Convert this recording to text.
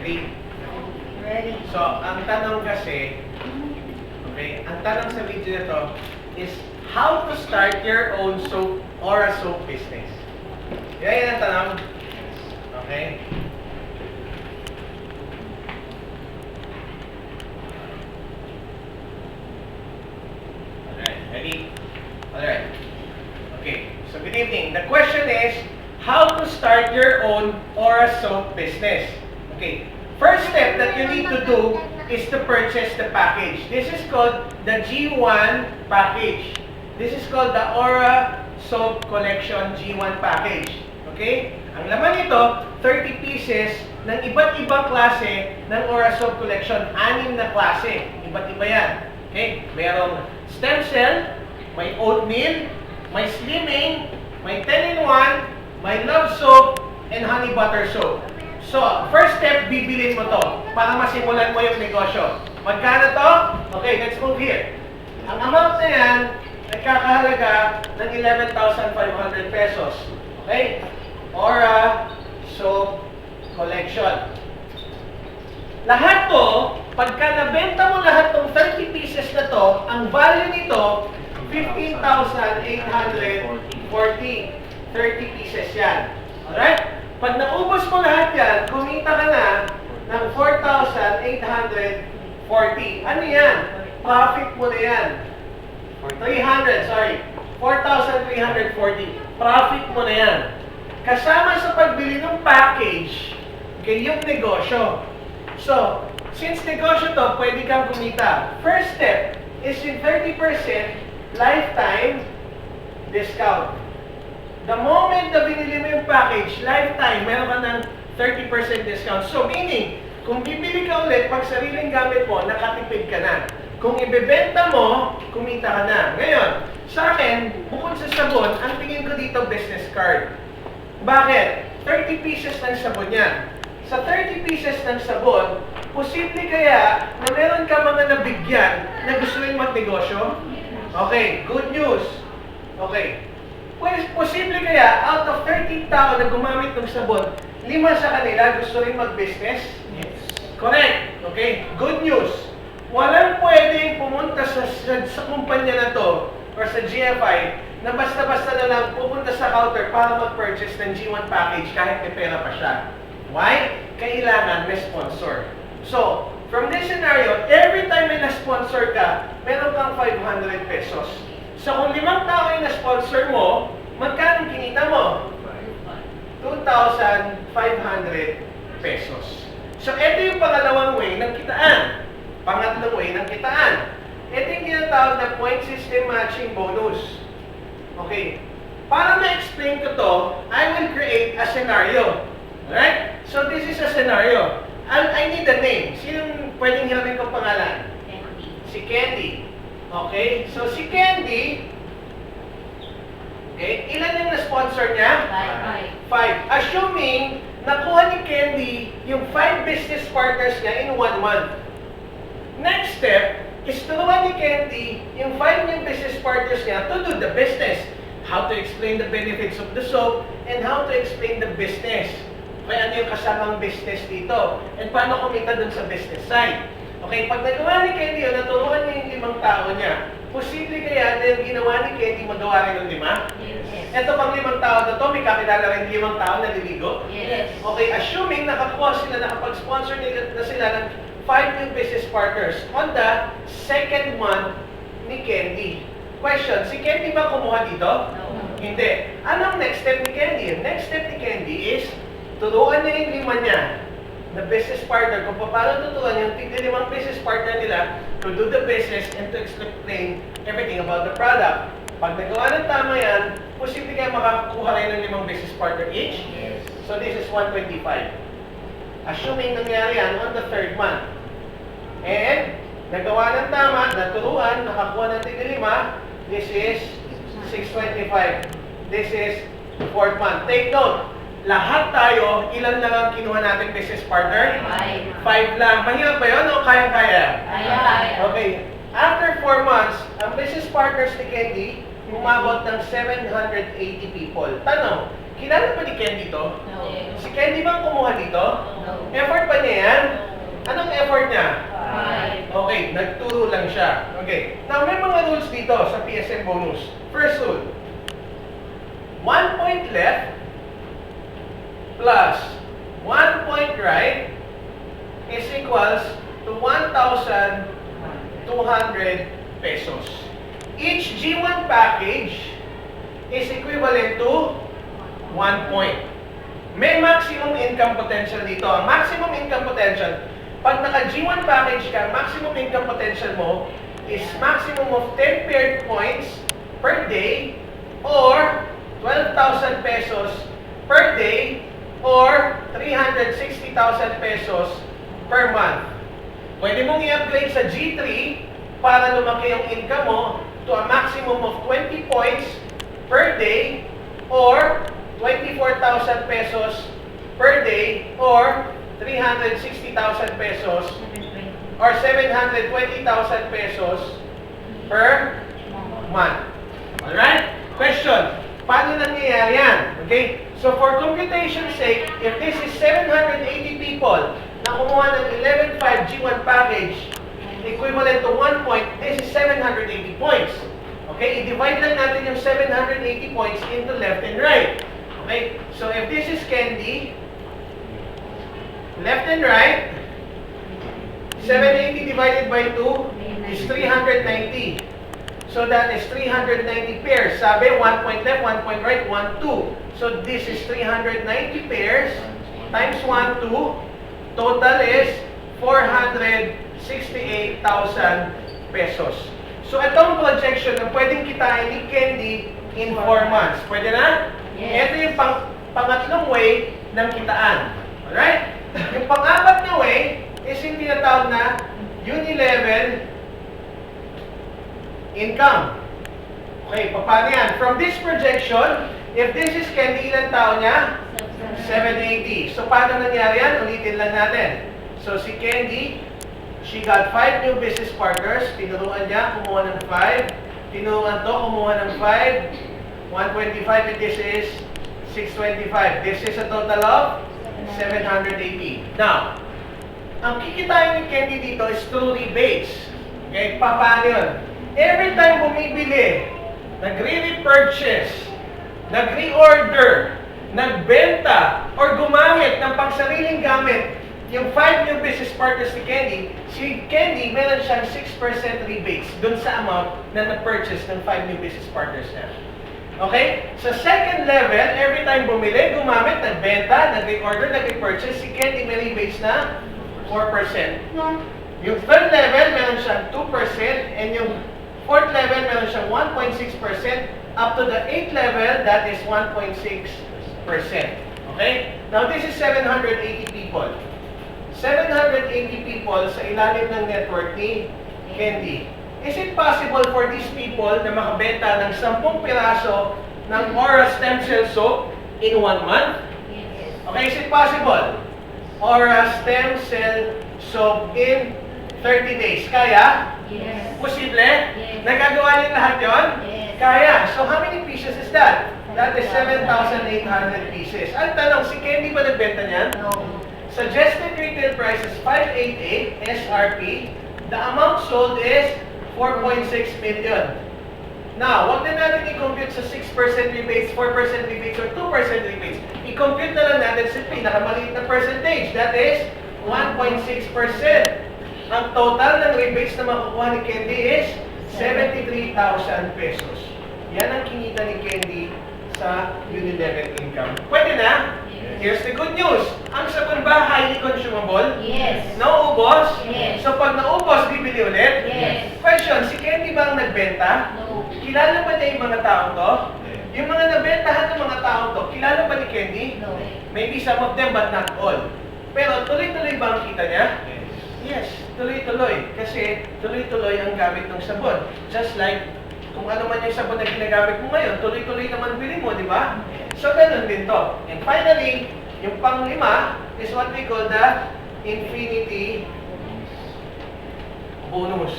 Ready? Ready. So, ang tanong kasi, okay, ang tanong sa video na to is how to start your own soap or a soap business. Yan ang tanong. Okay? Alright, ready? Alright. Okay, so good evening. The question is, how to start your own or a soap business? Okay, first step that you need to do is to purchase the package. This is called the G1 package. This is called the Aura Soap Collection G1 package. Okay? Ang laman nito, 30 pieces ng iba't ibang klase ng Aura Soap Collection. 6 na klase. Iba't iba yan. Okay? Merong stem cell, may oatmeal, may slimming, may 10-in-1, may love soap, and honey butter soap. So, first step, bibilin mo to para masimulan mo yung negosyo. Magkano to? Okay, let's move here. Ang amount na yan, nagkakahalaga ng 11,500 pesos. Okay? Aura Soap Collection. Lahat to, pagka nabenta mo lahat ng 30 pieces na to, ang value nito, 15,840. 30 pieces yan. Alright? Pag naubos mo lahat yan, kumita ka na ng 4,840. Ano yan? Profit mo na yan. 4,340. Profit mo na yan. Kasama sa pagbili ng package, yung negosyo. So, since negosyo to, pwede kang kumita. First step is yung 30% lifetime discount. The moment na binili mo yung package, lifetime, meron ka ng 30% discount. So, meaning, kung bibili ka ulit, pag sariling gamit mo, nakatipid ka na. Kung ibebenta mo, kumita ka na. Ngayon, sa akin, bukod sa sabon, ang tingin ko dito, business card. Bakit? 30 pieces ng sabon yan. Sa 30 pieces ng sabon, posible kaya na meron ka mga nabigyan na gusto rin magnegosyo? Okay, good news. Okay. Posible kaya, out of 13 tao na gumamit ng sabon, 5 sa kanila gusto rin mag-business? Yes. Correct. Okay? Good news. Walang pwedeng pumunta sa kumpanya na to or sa GFI na basta-basta na lang pupunta sa counter para mag-purchase ng G1 package kahit may pera pa siya. Why? Kailangan may sponsor. So, from this scenario, every time may na-sponsor ka, meron kang 500 pesos. So, kung 5 tao yung na-sponsor mo, magkano kinita mo? 2,500 pesos. So, ito yung pangalawang way ng kitaan. Pangatlong way ng kitaan. Ito yung tinatawag na point system matching bonus. Okay. Para ma-explain ko to, I will create a scenario. Alright? So, this is a scenario. I need a name. Sinong pwedeng hiramin kong pangalan? Candy. Si Candy. Okay? So, si Candy, okay, ilan yung na-sponsor niya? 5. Assuming, nakuha ni Candy yung 5 business partners niya in 1 month. Next step is turuan ni Candy yung 5 yung business partners niya to do the business. How to explain the benefits of the soap and how to explain the business. Okay, ano yung kasamang business dito? And paano kumita dun sa business side. Okay, pag nagawa ni Candy yun, naturuan niya yung 5 tao niya, posible kaya na yung ginawa ni Candy magawa rin ng 5? Yes. Ito pang 5 tao na to, may kakilala rin 5 tao na liligo? Yes. Okay, assuming nakakuha sila, nakapag-sponsor na sila ng 5 new business partners on the second month ni Candy. Question, si Candy ba kumuha dito? No. Hindi. Anong next step ni Candy? Next step ni Candy is turuan niya yung 5 niya na business partner kung paano tuturuan yung tigli-5 business partner nila to do the business and to explain everything about the product. Pag nagawa ng tama yan, posible kaya makakuha rin ng 5 business partner each. Yes. So this is 125. Assuming nangyari yan on the 3rd month. And nagawa ng tama, naturuan, nakakuha ng tigli-5, this is 625. This is 4th month. Take note. Lahat tayo, ilan lang ang kinuha natin business partner? 5 lang. Mahirap ba yun o kaya-kaya? Kaya. Okay. After 4 months, ang business partners ni Candy, umabot ng 780 people. Tanong, Kilala ba ni Candy to? No. Si Candy ba ang kumuha dito? No. Effort ba niya yan? Anong effort niya? 5. Okay, nagturo lang siya. Okay. Now, may mga rules dito sa PSM bonus. First rule. 1 point left plus 1 point right is equals to 1,200 pesos. Each G1 package is equivalent to 1 point. May maximum income potential dito. Ang maximum income potential, pag naka G1 package ka, maximum income potential mo is maximum of 10 paired points per day or 12,000 pesos per day or 360,000 pesos per month. Pwede mong i-upgrade sa G3 para lumaki yung income mo to a maximum of 20 points per day or 24,000 pesos per day or 360,000 pesos or 720,000 pesos per month. Alright? Question. Paano nangyayari yan? Okay? So for computation's sake, if this is 780 people na kumuha ng 11.5 G1 package equivalent to 1 point, this is 780 points. Okay? I-divide lang natin yung 780 points into left and right. Okay? So if this is Candy, left and right, 780 divided by 2 is 390. So that is 390 pairs. Sabi, 1 point left, 1 point right, 1, 2. So this is 390 pairs times 1, 2. Total is 468,000 pesos. So itong projection na pwedeng kitain ni Candy in 4 months. Pwede na? Yes. Ito yung pangatlong way ng kitaan. Alright? Yung pang-apat na way is yung tinatawag na uni-level income. Okay, paano yan? From this projection, if this is Candy, ilang taon niya? 780. So, paano nangyari yan? Ulitin lang natin. So, si Candy, she got 5 new business partners. Tinuruan niya, kumuha ng 5. Tinuruan to, kumuha ng 5. 125, and this is 625. This is a total of 780. Now, ang kikitain ni Candy dito is through rebates. Okay, paano yun? Every time bumibili, nagre-repurchase, nagre-order, nagbenta, or gumamit ng pangsariling gamit, yung 5 new business partners ni Candy, si Candy meron siyang 6% rebates dun sa amount na na-purchase ng 5 new business partners niya. Okay? Sa second level, every time bumili, gumamit, nagbenta, nag-order, nag-purchase, si Candy may rebates na 4%. Yung third level, meron siyang 2%, and yung fourth level, meron siyang 1.6%. Up to the 8th level, that is 1.6%. Okay? Now, this is 780 people. 780 people sa ilalim ng network ni Candy. Is it possible for these people na makabenta ng 10 piraso ng Aura Stem Cell Soap in 1 month? Yes. Okay, is it possible? Aura Stem Cell Soap in 30 days. Kaya? Yes. Posible? Yes. Nagagawa niyo lahat yon? Yes. Kaya. So how many pieces is that? That is 7,800 pieces. Ang tanong, si Candy ba nagbenta niyan? No. Suggested retail price is 588 SRP. The amount sold is 4.6 million. Now, wag na natin i-compute sa 6% rebates, 4% rebates, or 2% rebates. I-compute na lang natin sa pinakamaliit na percentage. That is 1.6%. Ang total ng rebates na makukuha ni Candy is 73,000 pesos. Yan ang kinita ni Candy sa uni-level income. Pwede na? Yes. Here's the good news. Ang sabon ba highly consumable? Yes. Nauubos? Yes. So pag naubos, bibili ulit? Yes. Question, si Candy ba ang nagbenta? No. Kilala ba niya yung mga tao to? Yung mga nabentahan ng mga tao to, kilala ba ni Candy? No. Maybe some of them, but not all. Pero tuloy-tuloy ba ang kita niya? Yes, tuloy-tuloy. Kasi tuloy-tuloy ang gamit ng sabon. Just like, kung ano man yung sabon na ginagamit mo ngayon, tuloy-tuloy naman bili mo, di ba? So, ganun din to. And finally, yung pang-5 is what we call the infinity bonus.